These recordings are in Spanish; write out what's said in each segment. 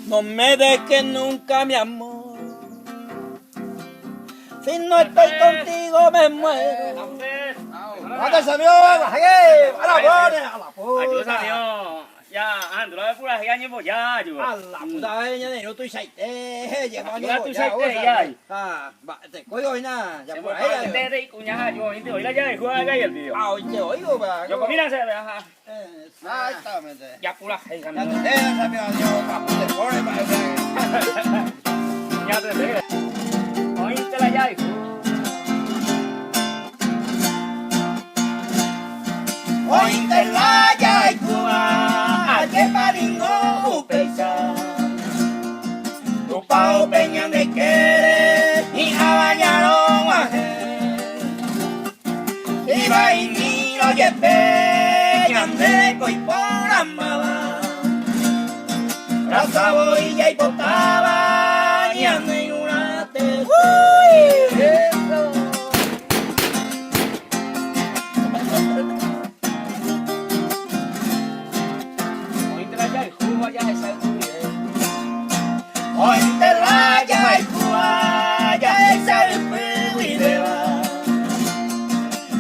No me dejes nunca, mi amor. Si no estoy contigo, me muero. Mata Samuel, hãy à la bone, à la bone. Chú Samuel, ya, anh nói pura hay như bộ ya chú. À la puta ơi, như này nó tôi sạch thế, vậy mà như Tôi vậy sạch thế vậy. À, bạn để coi rồi nè, giờ Em bộ bảo ấy tê là. tê cũng nhà chú, anh tuổi là vậy, khua cái gì vậy? Ao chơi rồi bà. Yo có biết đang xem hả? Sai tao mình thế. Ya pura hay Nhà Samuel. tôi thế Samuel, yo cặp để coi rồi bà. Ya te ve. Hoy te la ya. Hoy te la ya y Cuba, que paringo pesa. Tu pao peña de querer y a bañaron a y va y miro y peña de coi por amaba. Raza voy y potaba y ande en una te. Hoy te la ya y Cuba ya es algo bien. Hoy te la ya y Cuba ya es el video.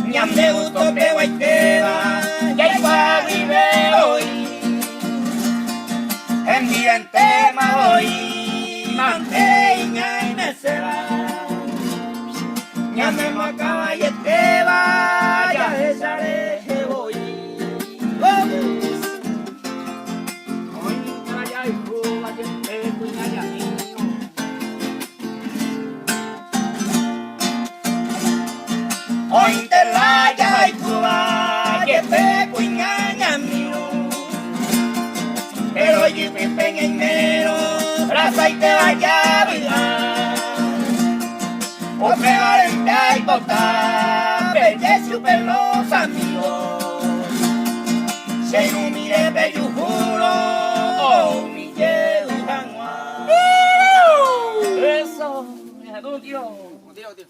Ñam de gusto te voy te va ya y pa video hoy. En mi tema hoy manteña y me se va. Ñam de macaba y te va ya es el voy. Hoy te la ya y Cuba ya es tu ya niño. Hoy te la ya y Cuba que te cuñaña mío. Pero yo me peña en mero, raza y te vaya a bailar. O me valenta y botar, pelle super los amigos. Si no mire bello juro, o mi yedo janguán. Eso, mira tú tío. Tío, tío.